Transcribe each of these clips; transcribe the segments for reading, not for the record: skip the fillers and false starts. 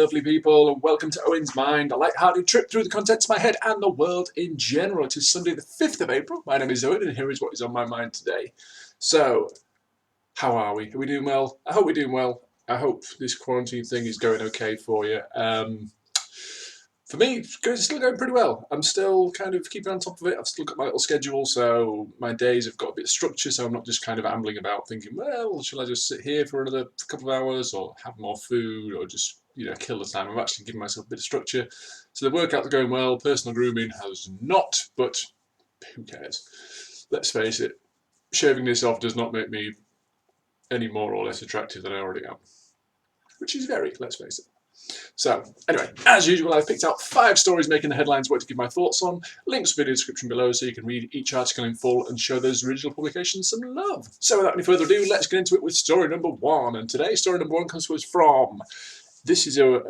lovely people, and welcome to Owen's Mind, a light-hearted trip through the contents of my head and the world in general. It is Sunday the 5th of April. My name is Owen, and here is what is on my mind today. So, how are we? Are we doing well? I hope we're doing well. I hope this quarantine thing is going okay for you. For me, it's still going pretty well. I'm still kind of keeping on top of it. I've still got my little schedule, so my days have got a bit of structure, so I'm not just kind of ambling about thinking, well, shall I just sit here for another couple of hours or have more food or just, kill the time. I'm actually giving myself a bit of structure. So the workouts are going well. Personal grooming has not, but who cares? Let's face it, shaving this off does not make me any more or less attractive than I already am. Which is very, let's face it. So, anyway, as usual, I've picked out 5 stories making the headlines worth to give my thoughts on. Links will be in the description below so you can read each article in full and show those original publications some love. So without any further ado, let's get into it with story number 1. And today's story number 1 comes to us from, this is a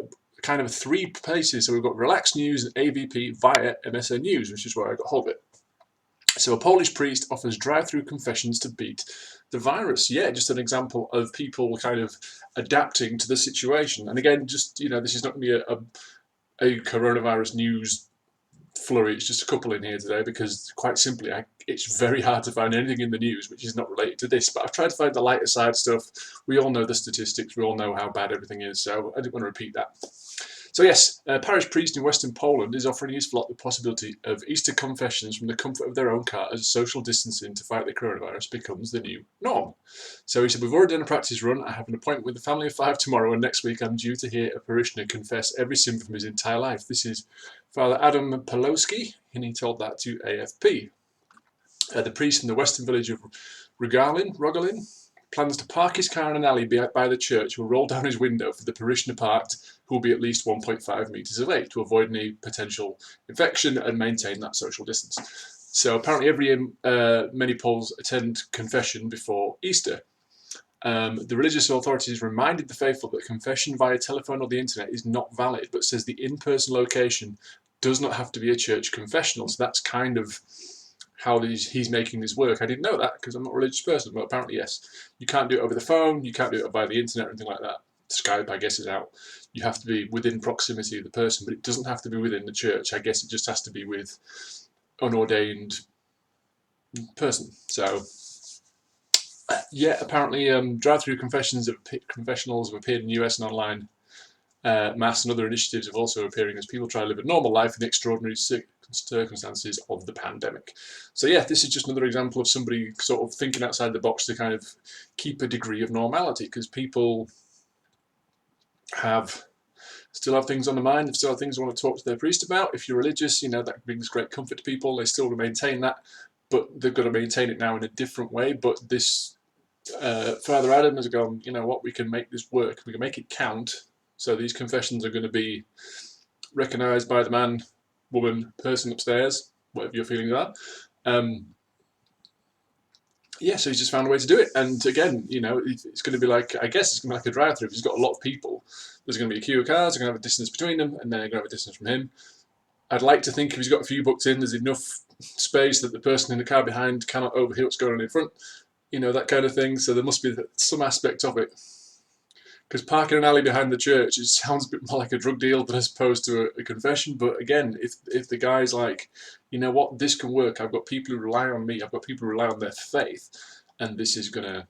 kind of 3 places. So we've got Relax News and AVP via MSN News, which is where I got hold of it. So a Polish priest offers drive-through confessions to beat the virus. Yeah, just an example of people kind of adapting to the situation. And again, just, this is not going to be a coronavirus news flurry. It's just a couple in here today because, quite simply, it's very hard to find anything in the news which is not related to this. But I've tried to find the lighter side stuff. We all know the statistics. We all know how bad everything is. So I didn't want to repeat that. So yes, a parish priest in Western Poland is offering his flock the possibility of Easter confessions from the comfort of their own car as social distancing to fight the coronavirus becomes the new norm. So he said, we've already done a practice run. I have an appointment with a family of 5 tomorrow, and next week I'm due to hear a parishioner confess every sin from his entire life. This is Father Adam Pawlowski, and he told that to AFP. The priest in the western village of Rogalin plans to park his car in an alley by the church, will roll down his window for the parishioner parked, who will be at least 1.5 metres away to avoid any potential infection and maintain that social distance. So apparently every year many Poles attend confession before Easter. The religious authorities reminded the faithful that confession via telephone or the internet is not valid, but says the in-person location does not have to be a church confessional. So that's kind of how he's making this work. I didn't know that because I'm not a religious person, but apparently yes. You can't do it over the phone, you can't do it via the internet or anything like that. Skype, I guess, is out. You have to be within proximity of the person, but it doesn't have to be within the church. I guess it just has to be with unordained person. So, yeah, apparently drive-through confessionals have appeared in US and online. Mass and other initiatives have also appearing as people try to live a normal life in the extraordinary circumstances of the pandemic. So yeah, this is just another example of somebody sort of thinking outside the box to kind of keep a degree of normality, because people still have things on the mind, still have things they want to talk to their priest about. If you're religious, that brings great comfort to people. They still maintain that, but they've got to maintain it now in a different way. But this Father Adam has gone, you know what, we can make this work, we can make it count. So these confessions are going to be recognised by the man, woman, person upstairs, whatever your feelings are. Yeah, so he's just found a way to do it. And again, it's going to be like, I guess it's going to be like a drive-through. If he's got a lot of people, there's going to be a queue of cars, they're going to have a distance between them, and then they're going to have a distance from him. I'd like to think if he's got a few booked in, there's enough space that the person in the car behind cannot overhear what's going on in front, that kind of thing. So there must be some aspect of it. Because parking an alley behind the church, it sounds a bit more like a drug deal than as opposed to a confession. But again, if the guy's like, you know what, this can work, I've got people who rely on me, I've got people who rely on their faith, and this is going to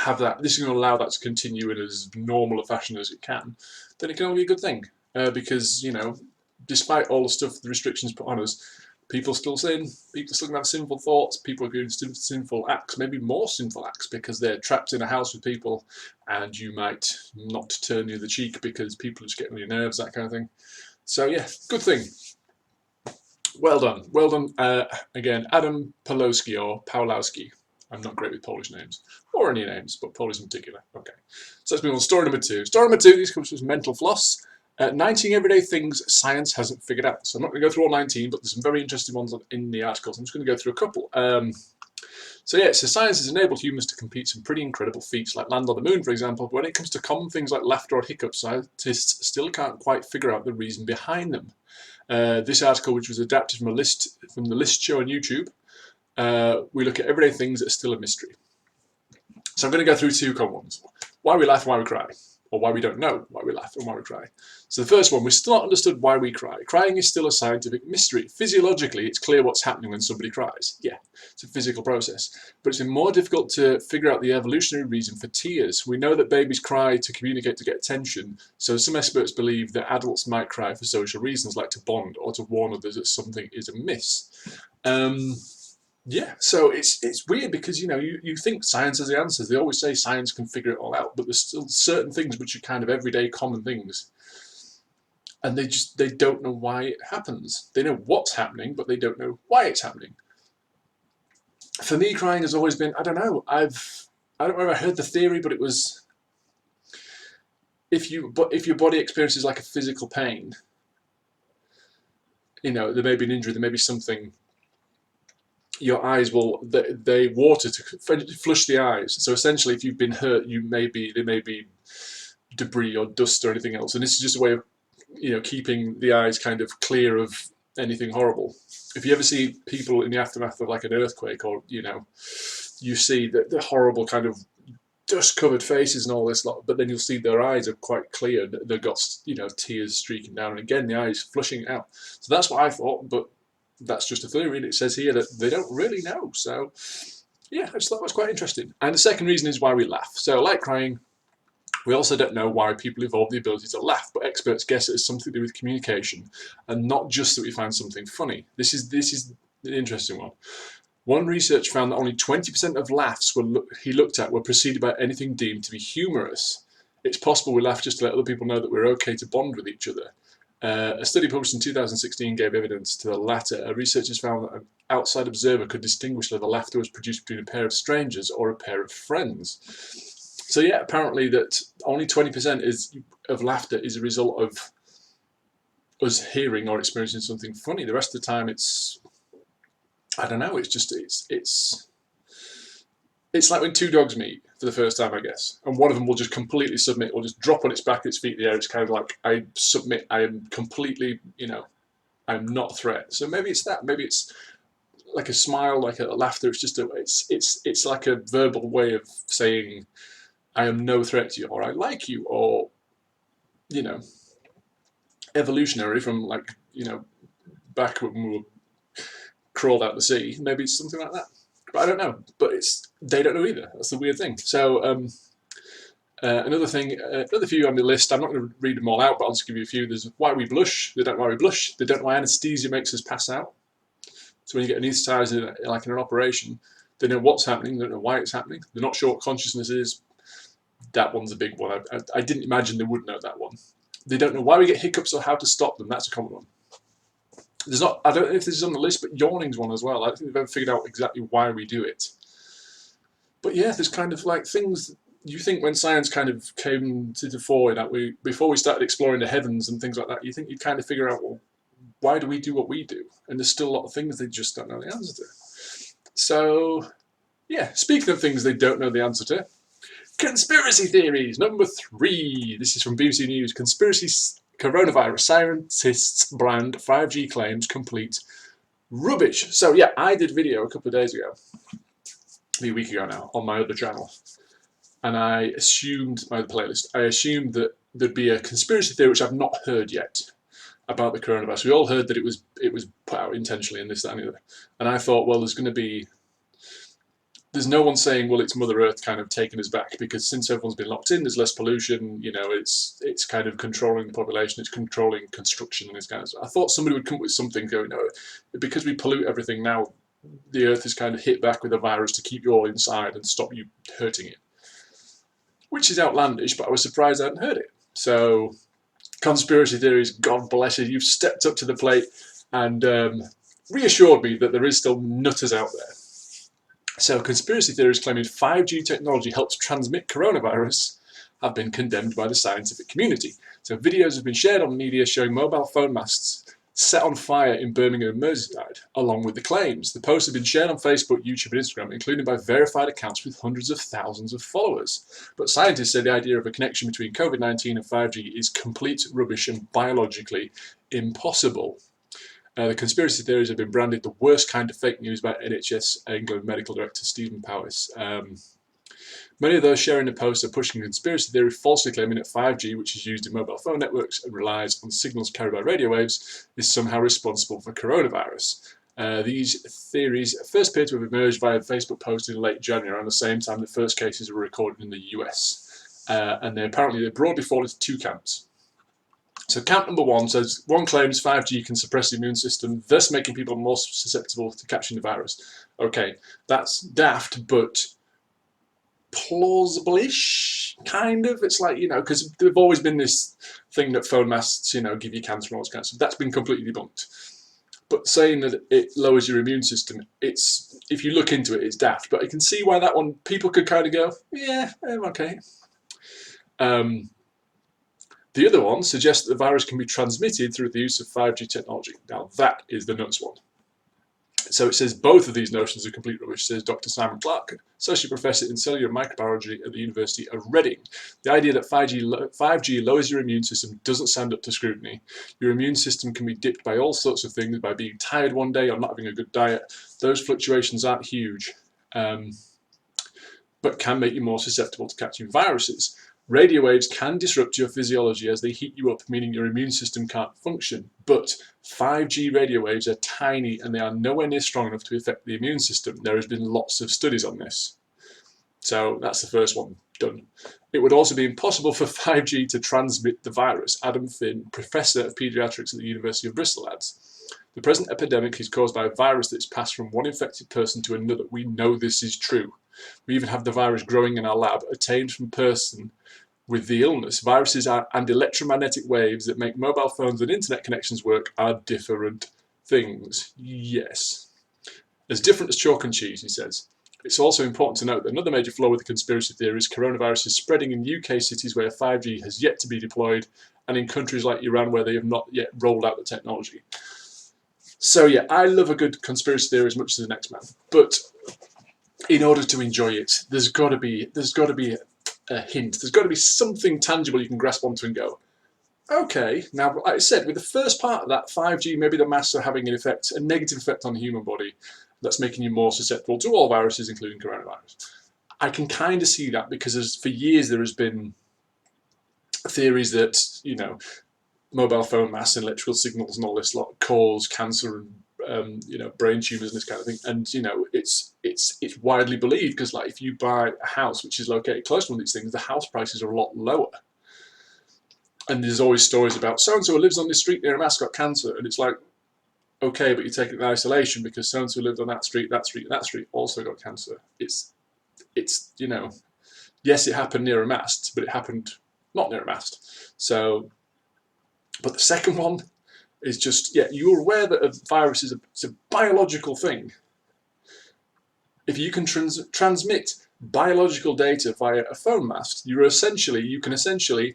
allow that to continue in as normal a fashion as it can, then it can only be a good thing. Because, despite all the stuff, the restrictions put on us, people still sin, people still have sinful thoughts, people are doing sinful acts, maybe more sinful acts, because they're trapped in a house with people and you might not turn the other cheek because people just get on your nerves, that kind of thing. So yeah, good thing. Well done. Well done, again, Adam Pawlowski or Pawlowski. I'm not great with Polish names, or any names, but Polish in particular. Okay, so let's move on to story number 2. Story number 2, this comes from Mental Floss. 19 everyday things science hasn't figured out. So I'm not going to go through all 19, but there's some very interesting ones in the articles. I'm just going to go through a couple. So science has enabled humans to complete some pretty incredible feats, like land on the moon, for example. But when it comes to common things like laughter or hiccups, scientists still can't quite figure out the reason behind them. This article, which was adapted from the List show on YouTube, we look at everyday things that are still a mystery. So I'm going to go through 2 common ones. Why we laugh and why we cry. or why we don't know why we laugh and why we cry. So the first one, we've still not understood why we cry. Crying is still a scientific mystery. Physiologically, it's clear what's happening when somebody cries. Yeah, it's a physical process. But it's been more difficult to figure out the evolutionary reason for tears. We know that babies cry to communicate, to get attention. So some experts believe that adults might cry for social reasons, like to bond or to warn others that something is amiss. Yeah, so it's weird because, you think science has the answers. They always say science can figure it all out, but there's still certain things which are kind of everyday common things, and they don't know why it happens. They know what's happening, but they don't know why it's happening. For me, crying has always been, I don't know, I don't know if I heard the theory, but it was if your body experiences like a physical pain, there may be an injury, there may be something. Your eyes they water to flush the eyes. So essentially, if you've been hurt, there may be debris or dust or anything else, and this is just a way of keeping the eyes kind of clear of anything horrible. If you ever see people in the aftermath of like an earthquake, or you see the horrible kind of dust-covered faces and all this lot, but then you'll see their eyes are quite clear. They've got tears streaking down, and again the eyes flushing out. So that's what I thought, but that's just a theory, and it says here that they don't really know. So yeah, I just thought that was quite interesting. And the second reason is why we laugh. So like crying, we also don't know why people evolved the ability to laugh, but experts guess it has something to do with communication, and not just that we find something funny. This is an interesting one. One researcher found that only 20% of laughs he looked at were preceded by anything deemed to be humorous. It's possible we laugh just to let other people know that we're okay to bond with each other. A study published in 2016 gave evidence to the latter. Researchers found that an outside observer could distinguish whether laughter was produced between a pair of strangers or a pair of friends. So yeah, apparently that only 20% of laughter is a result of us hearing or experiencing something funny. The rest of the time, I don't know. It's like when two dogs meet for the first time, I guess, and one of them will just completely submit, or just drop on its back, its feet in the air. It's kind of like, I submit. I am completely, I'm not a threat. So maybe it's that. Maybe it's like a smile, like a laughter. It's just it's like a verbal way of saying, I am no threat to you, or I like you, or evolutionary from back when we were crawled out the sea. Maybe it's something like that. But I don't know. But they don't know either. That's the weird thing. So another few on the list. I'm not going to read them all out, but I'll just give you a few. There's why we blush. They don't know why we blush. They don't know why anesthesia makes us pass out. So when you get anaesthetised in an operation, they know what's happening. They don't know why it's happening. They're not sure what consciousness is. That one's a big one. I didn't imagine they would know that one. They don't know why we get hiccups or how to stop them. That's a common one. I don't know if this is on the list, but yawning's one as well. I don't think they've ever figured out exactly why we do it. But yeah, there's kind of like things you think when science kind of came to the fore, before we started exploring the heavens and things like that, you think you'd kind of figure out, well, why do we do what we do? And there's still a lot of things they just don't know the answer to. So yeah, speaking of things they don't know the answer to, conspiracy theories, number 3. This is from BBC News. Conspiracies, coronavirus, scientists brand 5G claims complete rubbish. So yeah, I did a video a couple of days ago, maybe a week ago now, on my other channel. And I assumed, my playlist, that there'd be a conspiracy theory, which I've not heard yet, about the coronavirus. We all heard that it was put out intentionally and this, that, and the other. And I thought, well, there's no one saying, well, it's Mother Earth kind of taking us back, because since everyone's been locked in, there's less pollution, it's kind of controlling the population, it's controlling construction and this kind of stuff. I thought somebody would come up with something going, no, because we pollute everything now, the Earth is kind of hit back with a virus to keep you all inside and stop you hurting it. Which is outlandish, but I was surprised I hadn't heard it. So, conspiracy theories, God bless you, you've stepped up to the plate and reassured me that there is still nutters out there. So, conspiracy theories claiming 5G technology helps transmit coronavirus have been condemned by the scientific community. So, videos have been shared on media showing mobile phone masts set on fire in Birmingham, Merseyside, along with the claims. The posts have been shared on Facebook, YouTube and Instagram, including by verified accounts with hundreds of thousands of followers. But scientists say the idea of a connection between COVID-19 and 5G is complete rubbish and biologically impossible. The conspiracy theories have been branded the worst kind of fake news by NHS England Medical Director Stephen Powis. Many of those sharing the post are pushing conspiracy theory, falsely claiming that 5G, which is used in mobile phone networks and relies on signals carried by radio waves, is somehow responsible for coronavirus. These theories first appeared to have emerged via a Facebook post in late January, around the same time the first cases were recorded in the US. And they broadly fall into two camps. So camp number one says, one claims 5G can suppress the immune system, thus making people more susceptible to catching the virus. Okay, that's daft, but plausible-ish, kind of. It's like, because there's always been this thing that phone masts, give you cancer and all this kind of stuff. That's been completely debunked. But saying that it lowers your immune system, if you look into it, it's daft. But I can see why that one, people could kind of go, yeah, okay. The other one suggests that the virus can be transmitted through the use of 5G technology. Now, that is the nuts one. So it says both of these notions are complete rubbish, says Dr. Simon Clark, Associate Professor in Cellular Microbiology at the University of Reading. The idea that 5G lowers your immune system doesn't stand up to scrutiny. Your immune system can be dipped by all sorts of things, by being tired one day or not having a good diet. Those fluctuations aren't huge, but can make you more susceptible to catching viruses. Radio waves can disrupt your physiology as they heat you up, meaning your immune system can't function. But 5G radio waves are tiny and they are nowhere near strong enough to affect the immune system. There has been lots of studies on this. So that's the first one done. It would also be impossible for 5G to transmit the virus, Adam Finn, Professor of Pediatrics at the University of Bristol adds. The present epidemic is caused by a virus that is passed from one infected person to another. We know this is true. We even have the virus growing in our lab, attained from person with the illness. Viruses and electromagnetic waves that make mobile phones and internet connections work are different things. Yes. As different as chalk and cheese, he says. It's also important to note that another major flaw with the conspiracy theory is coronavirus is spreading in UK cities where 5G has yet to be deployed and in countries like Iran where they have not yet rolled out the technology. So yeah, I love a good conspiracy theory as much as the next man, but in order to enjoy it, there's got to be a hint. There's got to be something tangible you can grasp onto and go, okay. Now, like I said, with the first part of that, 5G, maybe the masks are having a negative effect on the human body that's making you more susceptible to all viruses, including coronavirus. I can kind of see that because for years there has been theories that, mobile phone masts and electrical signals and all this lot cause cancer and brain tumours and this kind of thing. And it's widely believed because, like, if you buy a house which is located close to one of these things, the house prices are a lot lower. And there's always stories about so and so who lives on this street near a mass got cancer, and it's like, okay, but you take it in isolation because so and so lived on that street, and that street also got cancer. It's yes, it happened near a mast, but it happened not near a mast. So, but the second one is just, you're aware that a virus is a biological thing. If you can transmit biological data via a phone mast, you can essentially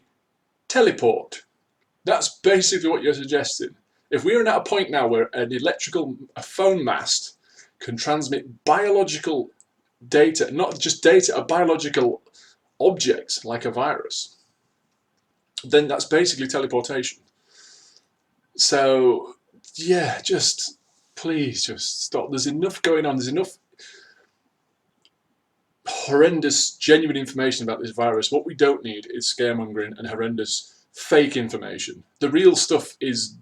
teleport. That's basically what you're suggesting. If we're at a point now where a phone mast can transmit biological data, not just data, a biological object like a virus, then that's basically teleportation. So, yeah, please just stop. There's enough going on. There's enough horrendous, genuine information about this virus. What we don't need is scaremongering and horrendous fake information. The real stuff is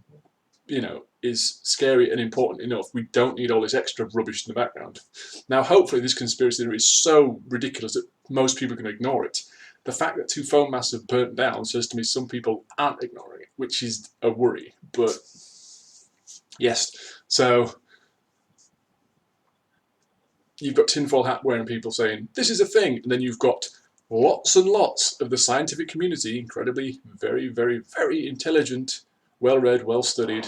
scary and important enough. We don't need all this extra rubbish in the background. Now, hopefully this conspiracy theory is so ridiculous that most people can ignore it. The fact that 2 phone masts have burnt down says to me some people aren't ignoring it, which is a worry. But yes, so you've got tinfoil hat wearing people saying this is a thing, and then you've got lots and lots of the scientific community, incredibly, very, very, very intelligent, well-read, well-studied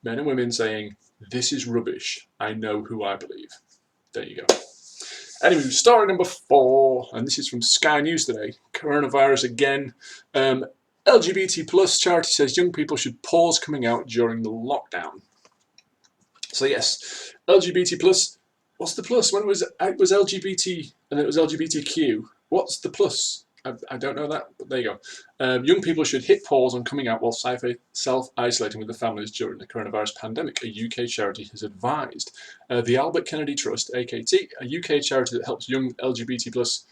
men and women saying this is rubbish. I know who I believe. There you go. Anyway, story number 4, and this is from Sky News today. Coronavirus again. LGBT plus charity says young people should pause coming out during the lockdown. So yes, LGBT plus. What's the plus? When it was LGBT and it was LGBTQ. What's the plus? I don't know that, but there you go. Young people should hit pause on coming out while self-isolating with their families during the coronavirus pandemic, a UK charity has advised. The Albert Kennedy Trust, AKT, a UK charity that helps young LGBT plus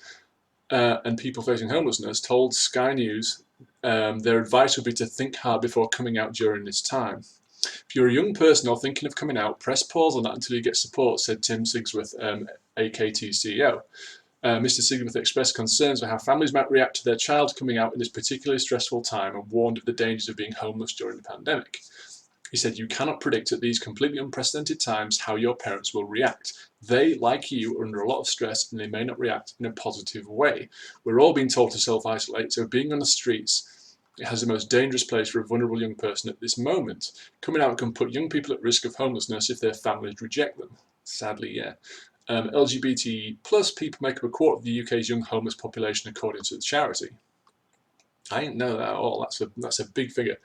and people facing homelessness, told Sky News their advice would be to think hard before coming out during this time. If you're a young person or thinking of coming out, press pause on that until you get support, said Tim Sigsworth, AKT CEO. Mr. Sigsworth expressed concerns for how families might react to their child coming out in this particularly stressful time and warned of the dangers of being homeless during the pandemic. He said, you cannot predict at these completely unprecedented times how your parents will react. They, like you, are under a lot of stress and they may not react in a positive way. We're all being told to self-isolate, so being on the streets, it has the most dangerous place for a vulnerable young person at this moment. Coming out can put young people at risk of homelessness if their families reject them. Sadly, yeah. LGBT plus people make up a quarter of the UK's young homeless population, according to the charity. I didn't know that at all. That's a big figure.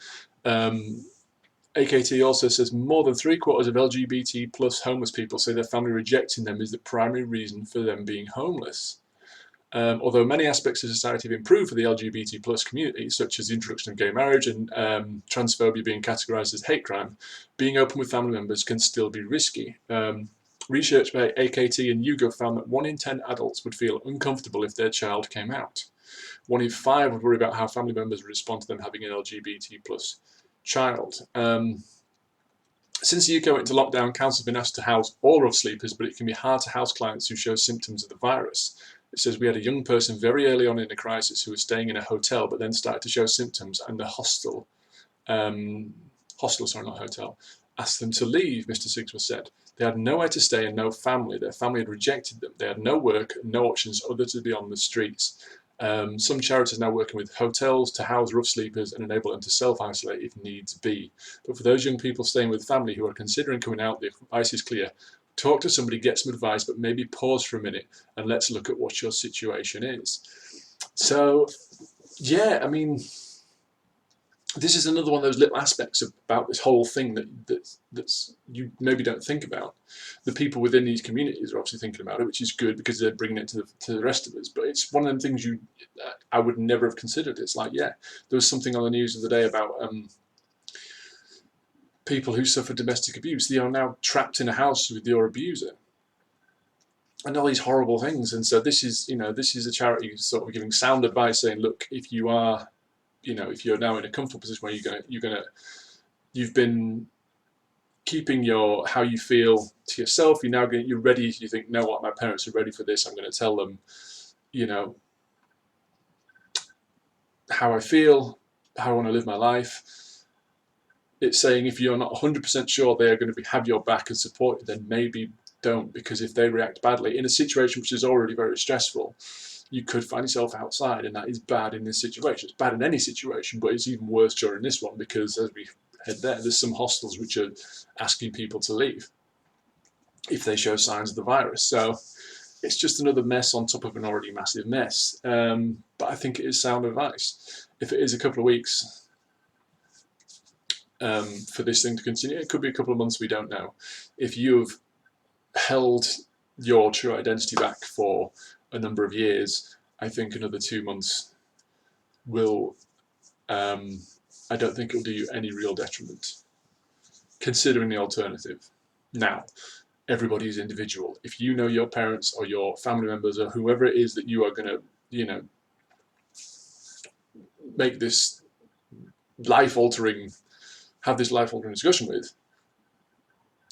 AKT also says more than 3/4 of LGBT plus homeless people say their family rejecting them is the primary reason for them being homeless. Although many aspects of society have improved for the LGBT plus community, such as the introduction of gay marriage and transphobia being categorised as hate crime, being open with family members can still be risky. Research by AKT and YouGov found that 1 in 10 adults would feel uncomfortable if their child came out. 1 in 5 would worry about how family members would respond to them having an LGBT plus child. Since the UK went into lockdown, councils have been asked to house all rough sleepers, but it can be hard to house clients who show symptoms of the virus. It says we had a young person very early on in the crisis who was staying in a hotel, but then started to show symptoms, and the hostel, sorry, not hotel, asked them to leave, Mr. Sigsworth said. They had nowhere to stay and no family. Their family had rejected them. They had no work, no options other to be on the streets. Some charities are now working with hotels to house rough sleepers and enable them to self-isolate if needs be. But for those young people staying with family who are considering coming out, the advice is clear. Talk to somebody, get some advice, but maybe pause for a minute and let's look at what your situation is. So, yeah, I mean, this is another one of those little aspects about this whole thing that's you maybe don't think about. The people within these communities are obviously thinking about it, which is good because they're bringing it to the rest of us. But it's one of them things I would never have considered. It's like, yeah, there was something on the news the other day about people who suffer domestic abuse. They are now trapped in a house with your abuser, and all these horrible things. And so this is a charity sort of giving sound advice, saying, look, if you are, if you're now in a comfortable position where you've been keeping how you feel to yourself, you're ready. You think, know what, my parents are ready for this. I'm going to tell them, how I feel, how I want to live my life. It's saying if you're not 100% sure they are going to have your back and support you, then maybe don't, because if they react badly in a situation which is already very stressful, you could find yourself outside, and that is bad in this situation. It's bad in any situation, but it's even worse during this one because, as we head there's some hostels which are asking people to leave if they show signs of the virus. So it's just another mess on top of an already massive mess. But I think it is sound advice. If it is a couple of weeks for this thing to continue, it could be a couple of months, we don't know. If you've held your true identity back for a number of years, I think another 2 months will, I don't think it'll do you any real detriment, considering the alternative. Now, everybody is individual. If you know your parents or your family members or whoever it is that you are going to, make this have this life-altering discussion with,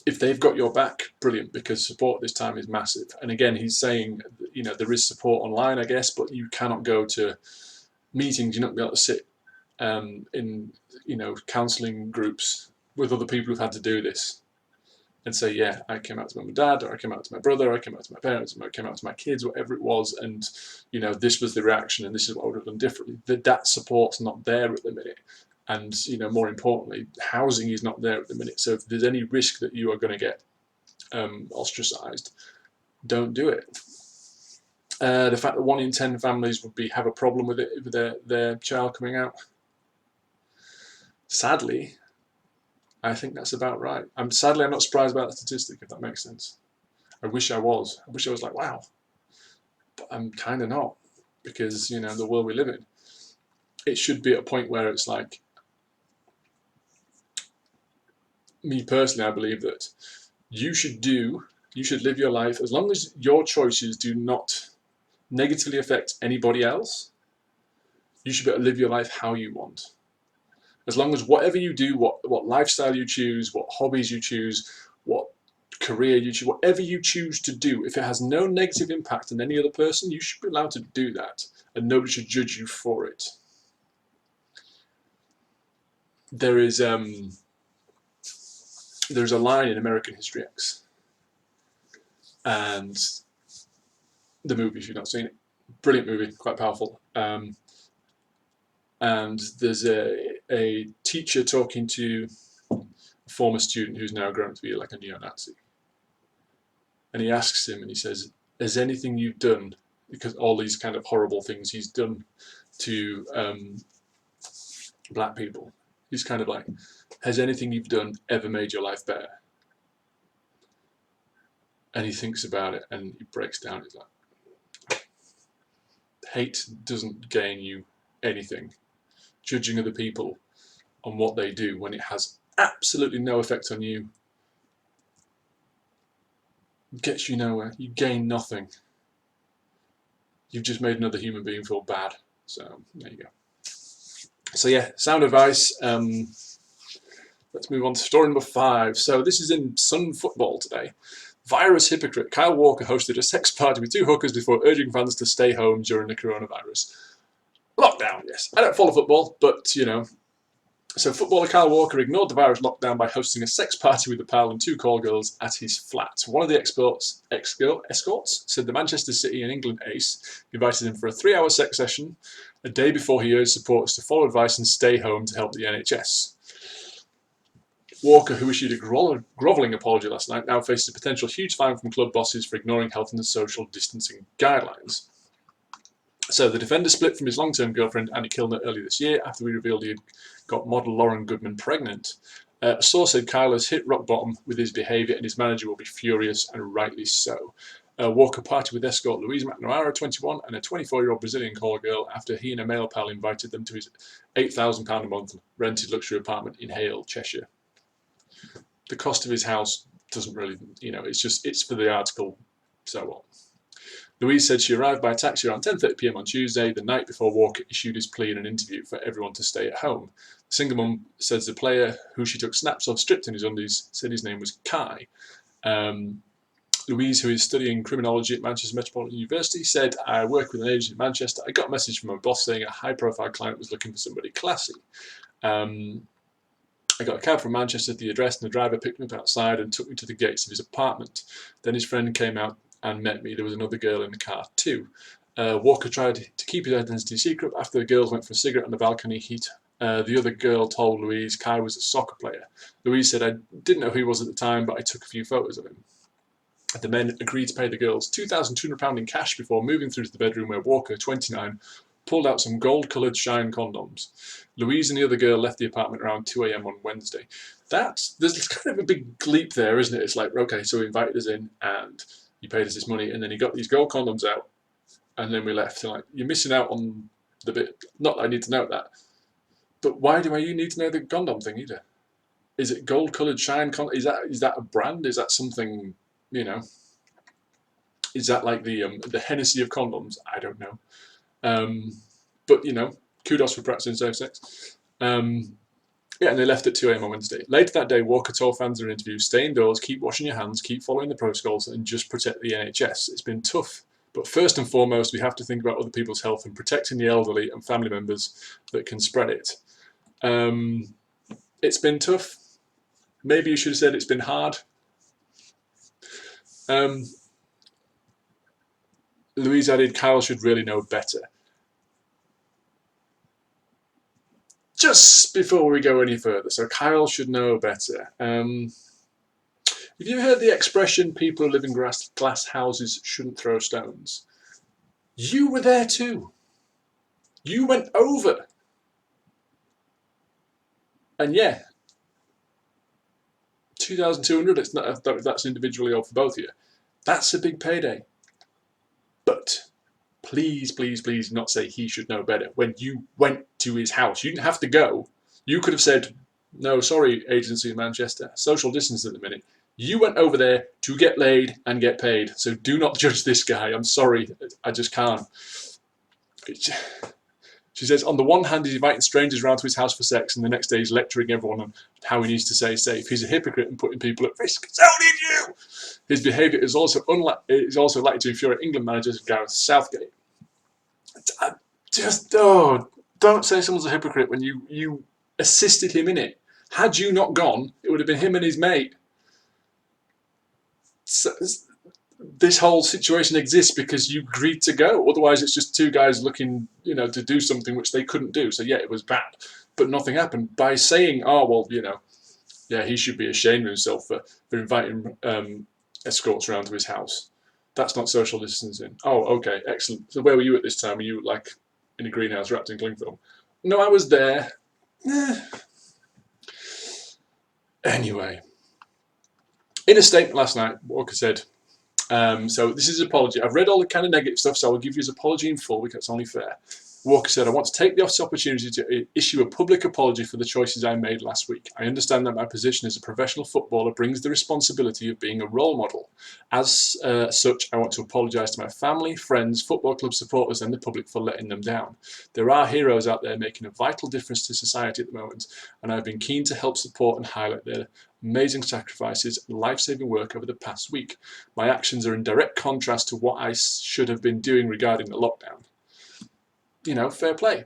if they've got your back, brilliant, because support this time is massive. And again, he's saying, there is support online, I guess, but you cannot go to meetings, you're not going to be able to sit in, counselling groups with other people who've had to do this and say, yeah, I came out to mum and dad, or I came out to my brother, I came out to my parents, or I came out to my kids, whatever it was, and, this was the reaction, and this is what I would have done differently. That support's not there at the minute. And, more importantly, housing is not there at the minute. So if there's any risk that you are going to get ostracised, don't do it. The fact that 1 in 10 families would have a problem with it, with their child coming out, sadly, I think that's about right. I'm not surprised about that statistic, if that makes sense. I wish I was. I wish I was like, wow. But I'm kind of not, because, you know, the world we live in, it should be at a point where it's like, me personally, I believe that you should live your life as long as your choices do not negatively affect anybody else. You should be able to live your life how you want. As long as whatever you do, what lifestyle you choose, what hobbies you choose, what career you choose, whatever you choose to do, if it has no negative impact on any other person, you should be allowed to do that, and nobody should judge you for it. There's a line in American History X, and the movie, if you've not seen it, brilliant movie, quite powerful. And there's a teacher talking to a former student who's now grown to be like a neo-Nazi. And he asks him, and he says, has anything you've done, because all these kind of horrible things he's done to black people, he's kind of like, has anything you've done ever made your life better? And he thinks about it, and he breaks down. He's like, hate doesn't gain you anything. Judging other people on what they do when it has absolutely no effect on you gets you nowhere. You gain nothing. You've just made another human being feel bad. So there you go. So yeah, sound advice. Let's move on to story number 5. So this is in Sun Football today. Virus hypocrite Kyle Walker hosted a sex party with 2 hookers before urging fans to stay home during the coronavirus. Lockdown, yes. I don't follow football, but, you know. So footballer Kyle Walker ignored the virus lockdown by hosting a sex party with a pal and 2 call girls at his flat. One of the escorts said the Manchester City and England ace invited him for a 3-hour sex session a day before he urged supporters to follow advice and stay home to help the NHS. Walker, who issued a grovelling apology last night, now faces a potential huge fine from club bosses for ignoring health and social distancing guidelines. So the defender split from his long-term girlfriend Annie Kilner earlier this year after we revealed he had got model Lauren Goodman pregnant. A source said Kyle has hit rock bottom with his behaviour and his manager will be furious, and rightly so. Walker partied with escort Louise McNamara, 21, and a 24-year-old Brazilian call girl after he and a male pal invited them to his £8,000 a month rented luxury apartment in Hale, Cheshire. The cost of his house doesn't really, you know, it's for the article, so what. Louise said she arrived by taxi around 10:30 p.m. on Tuesday, the night before Walker issued his plea in an interview for everyone to stay at home. The single mum says the player, who she took snaps of stripped in his undies, said his name was Kai. Louise, who is studying criminology at Manchester Metropolitan University, said, I work with an agent in Manchester. I got a message from my boss saying a high-profile client was looking for somebody classy. I got a cab from Manchester to the address, and the driver picked me up outside and took me to the gates of his apartment. Then his friend came out and met me. There was another girl in the car too. Walker tried to keep his identity secret. After the girls went for a cigarette on the balcony, the other girl told Louise Kai was a soccer player. Louise said, I didn't know who he was at the time, but I took a few photos of him. The men agreed to pay the girls £2,200 in cash before moving through to the bedroom where Walker, 29, pulled out some gold-coloured Shine condoms. Louise and the other girl left the apartment around 2 a.m. on Wednesday. There's kind of a big leap there, isn't it? It's like, okay, so he invited us in and he paid us this money, and then he got these gold condoms out, and then we left. So like, you're missing out on the bit. Not that I need to know that, but why do you need to know the condom thing either? Is it gold-coloured Shine condom? Is that a brand? Is that something, you know? Is that like the Hennessy of condoms? I don't know. But you know, kudos for practicing safe sex. Yeah, and they left at 2 a.m. on Wednesday. Later that day, Walker told fans in an interview, stay indoors, keep washing your hands, keep following the protocols, and just protect the NHS. It's been tough, but first and foremost, we have to think about other people's health and protecting the elderly and family members that can spread it. It's been tough. Maybe you should have said it's been hard. Louise added, Kyle should really know better. Just before we go any further, so Kyle should know better. Have you heard the expression, people who live in glass houses shouldn't throw stones? You were there too. You went over. And yeah, 2,200, it's not if that's individually or for both of you. That's a big payday. But please, please, please not say he should know better. When you went to his house, you didn't have to go. You could have said, no, sorry, agency in Manchester, social distance at the minute. You went over there to get laid and get paid. So do not judge this guy. I'm sorry, I just can't. She says, on the one hand, he's inviting strangers around to his house for sex, and the next day he's lecturing everyone on how he needs to stay safe. He's a hypocrite and putting people at risk. So did you! His behaviour is also likely to infuriate England managers Gareth Southgate. Don't say someone's a hypocrite when you assisted him in it. Had you not gone, it would have been him and his mate. So, this whole situation exists because you agreed to go. Otherwise, it's just two guys looking, to do something which they couldn't do. So yeah, it was bad, but nothing happened. By saying, oh well, yeah, he should be ashamed of himself for inviting escorts around to his house. That's not social distancing. Oh, okay, excellent. So where were you at this time? Were you like in a greenhouse wrapped in cling film? No, I was there. Anyway, in a statement last night, Walker said, so this is his apology. I've read all the kind of negative stuff, so I will give you his apology in full because it's only fair. Walker said, I want to take this opportunity to issue a public apology for the choices I made last week. I understand that my position as a professional footballer brings the responsibility of being a role model. As such, I want to apologise to my family, friends, football club supporters and the public for letting them down. There are heroes out there making a vital difference to society at the moment, and I've been keen to help support and highlight their amazing sacrifices and life-saving work over the past week. My actions are in direct contrast to what I should have been doing regarding the lockdown. Fair play.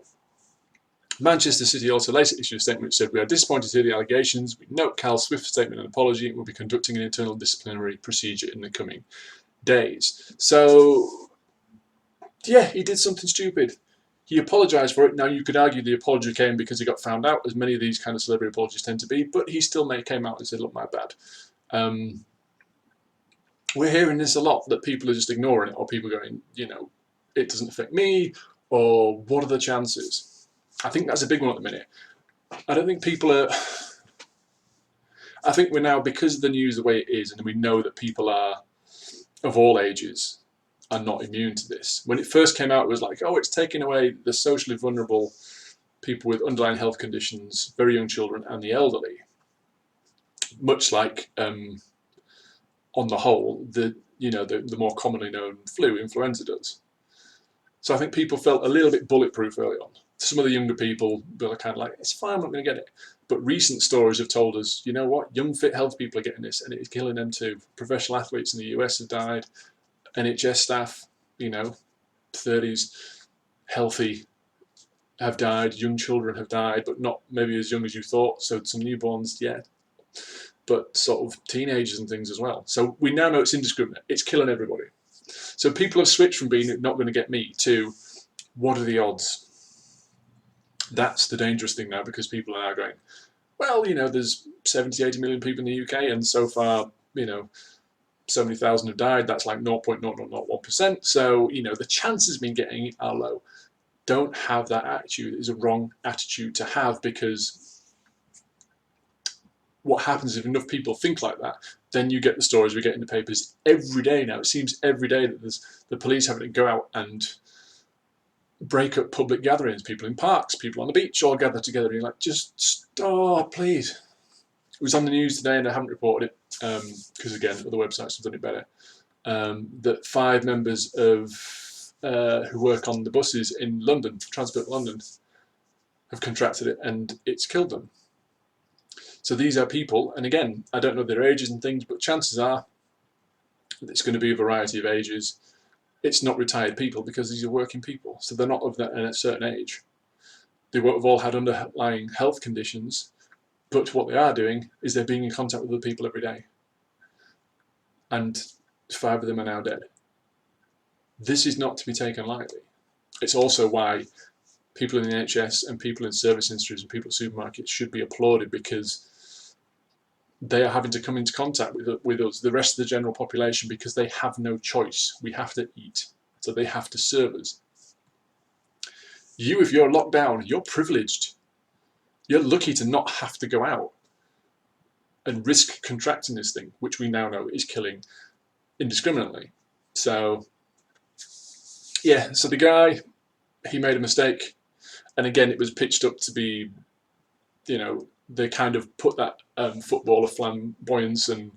Manchester City also later issued a statement which said, we are disappointed to hear the allegations. We note Cal's swift statement and apology and will be conducting an internal disciplinary procedure in the coming days. So, yeah, he did something stupid. He apologised for it. Now, you could argue the apology came because he got found out, as many of these kind of celebrity apologies tend to be, but he still came out and said, look, my bad. We're hearing this a lot, that people are just ignoring it, or people going, it doesn't affect me, or what are the chances? I think that's a big one at the minute. I don't think people are... I think we're now, because of the news the way it is, and we know that people are, of all ages, are not immune to this. When it first came out, it was like, oh, it's taking away the socially vulnerable, people with underlying health conditions, very young children, and the elderly. Much like, on the whole, the more commonly known flu, influenza does. So I think people felt a little bit bulletproof early on. Some of the younger people were kind of like, it's fine, I'm not going to get it. But recent stories have told us, you know what, young, fit, healthy people are getting this, and it's killing them too. Professional athletes in the US have died. NHS staff, 30s, healthy, have died. Young children have died, but not maybe as young as you thought. So some newborns, yeah. But sort of teenagers and things as well. So we now know it's indiscriminate. It's killing everybody. So people have switched from being not going to get me to what are the odds? That's the dangerous thing now, because people are now going, well, there's 70, 80 million people in the UK, and so far, so many thousand have died. That's like 0.0001%. So, the chances of me getting it are low. Don't have that attitude. It's a wrong attitude to have, because what happens if enough people think like that, then you get the stories we get in the papers every day now. It seems every day that there's the police having to go out and break up public gatherings, people in parks, people on the beach, all gather together, and you're like, just stop, please. It was on the news today, and I haven't reported it, because again, other websites have done it better, that 5 members of who work on the buses in London, Transport London, have contracted it, and it's killed them. So these are people, and again, I don't know their ages and things, but chances are that it's going to be a variety of ages. It's not retired people, because these are working people, so they're not of a certain age. They won't have all had underlying health conditions, but what they are doing is they're being in contact with other people every day. And 5 of them are now dead. This is not to be taken lightly. It's also why people in the NHS and people in service industries and people at supermarkets should be applauded, because they are having to come into contact with us, the rest of the general population, because they have no choice. We have to eat, so they have to serve us. You, if you're locked down, you're privileged. You're lucky to not have to go out and risk contracting this thing, which we now know is killing indiscriminately. So yeah, so the guy, he made a mistake. And again, it was pitched up to be, you know, they kind of put that football of flamboyance and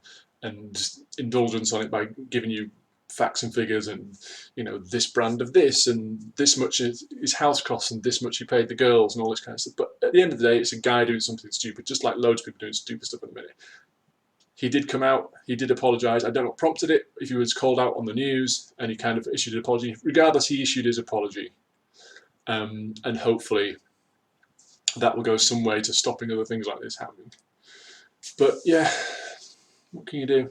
indulgence on it by giving you facts and figures and, you know, this brand of this and this much is his house costs and this much he paid the girls and all this kind of stuff. But at the end of the day, it's a guy doing something stupid, just like loads of people doing stupid stuff at the minute. He did come out, he did apologise. I don't know what prompted it, if he was called out on the news and he kind of issued an apology. Regardless, he issued his apology. And hopefully that will go some way to stopping other things like this happening. But yeah, what can you do?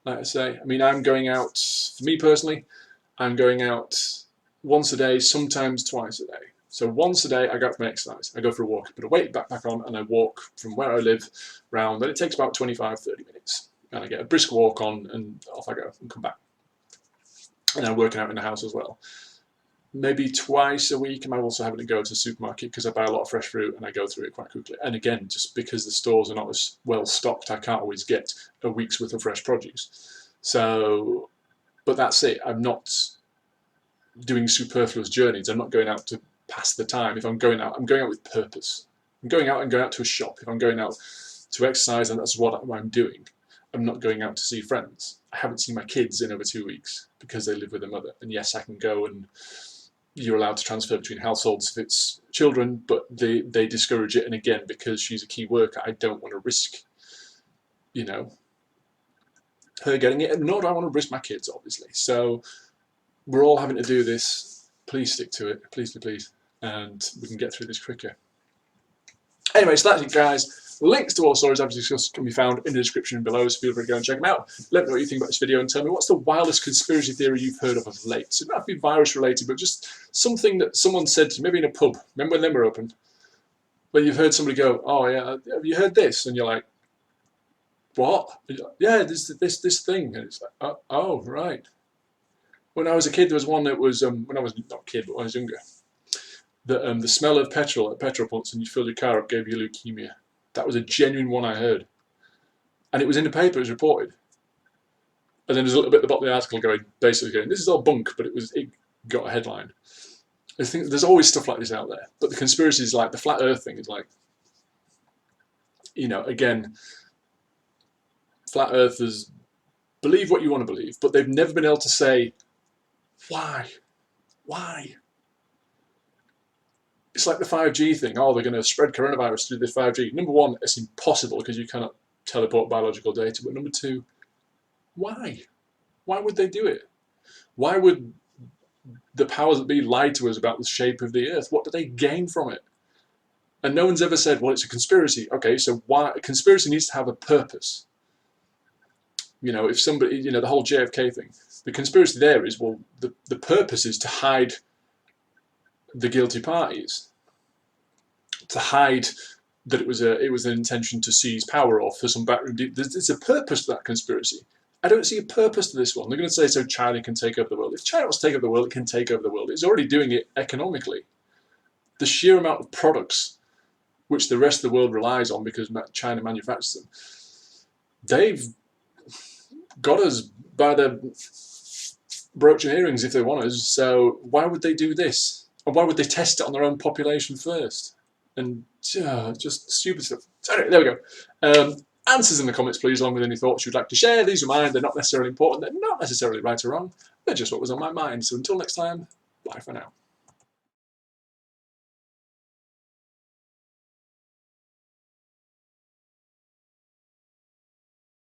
Like I say, I mean, I'm going out, for me personally, I'm going out once a day, sometimes twice a day. So once a day, I go out for my exercise. I go for a walk, put a weight backpack on, and I walk from where I live round. And it takes about 25, 30 minutes. And I get a brisk walk on, and off I go and come back. And I'm working out in the house as well. Maybe twice a week, I'm also having to go to the supermarket because I buy a lot of fresh fruit and I go through it quite quickly. And again, just because the stores are not as well stocked, I can't always get a week's worth of fresh produce. So, but that's it. I'm not doing superfluous journeys. I'm not going out to pass the time. If I'm going out with purpose. I'm going out to a shop. If I'm going out to exercise, and that's what I'm doing. I'm not going out to see friends. I haven't seen my kids in over 2 weeks because they live with their mother. And yes, I can go and you're allowed to transfer between households if it's children, but they discourage it. And again, because she's a key worker, I don't want to risk, you know, her getting it, nor do I want to risk my kids, obviously. So we're all having to do this. Please stick to it, please, and we can get through this quicker. Anyway, so that's it, guys. Links to all the stories I've discussed can be found in the description below, so feel free to go and check them out. Let me know what you think about this video and tell me what's the wildest conspiracy theory you've heard of late. So it might not be virus related, but just something that someone said to you, maybe in a pub. Remember when them were open? Where you've heard somebody go, oh yeah, have you heard this? And you're like, what? Yeah, this thing. And it's like, oh, right. When I was a kid, there was one that was, when I was not a kid, but when I was younger, that the smell of petrol at petrol pumps and you filled your car up gave you leukemia. That was a genuine one I heard. And it was in the paper, it was reported. And then there's a little bit at the bottom of the article basically going, this is all bunk, but it got a headline. I think there's always stuff like this out there. But the conspiracies, like the flat earth thing, is like, you know, again, flat earthers believe what you want to believe, but they've never been able to say, why? Why? It's like the 5G thing. Oh, they're going to spread coronavirus through this 5G. Number one, it's impossible because you cannot teleport biological data. But number two, why? Why would they do it? Why would the powers that be lie to us about the shape of the Earth? What do they gain from it? And no one's ever said, well, it's a conspiracy. Okay, so why? A conspiracy needs to have a purpose. You know, if somebody, you know, the whole JFK thing, the conspiracy there is, well, the purpose is to hide the guilty parties, to hide that it was an intention to seize power or for some backroom. There's a purpose to that conspiracy. I don't see a purpose to this one. They're going to say, so China can take over the world. If China wants to take over the world, it can take over the world. It's already doing it economically. The sheer amount of products which the rest of the world relies on because China manufactures them, they've got us by the brooch and earrings if they want us. So why would they do this? Or why would they test it on their own population first? And just stupid stuff. So anyway, there we go. Answers in the comments, please, along with any thoughts you'd like to share. These are mine. They're not necessarily important. They're not necessarily right or wrong. They're just what was on my mind. So until next time, bye for now.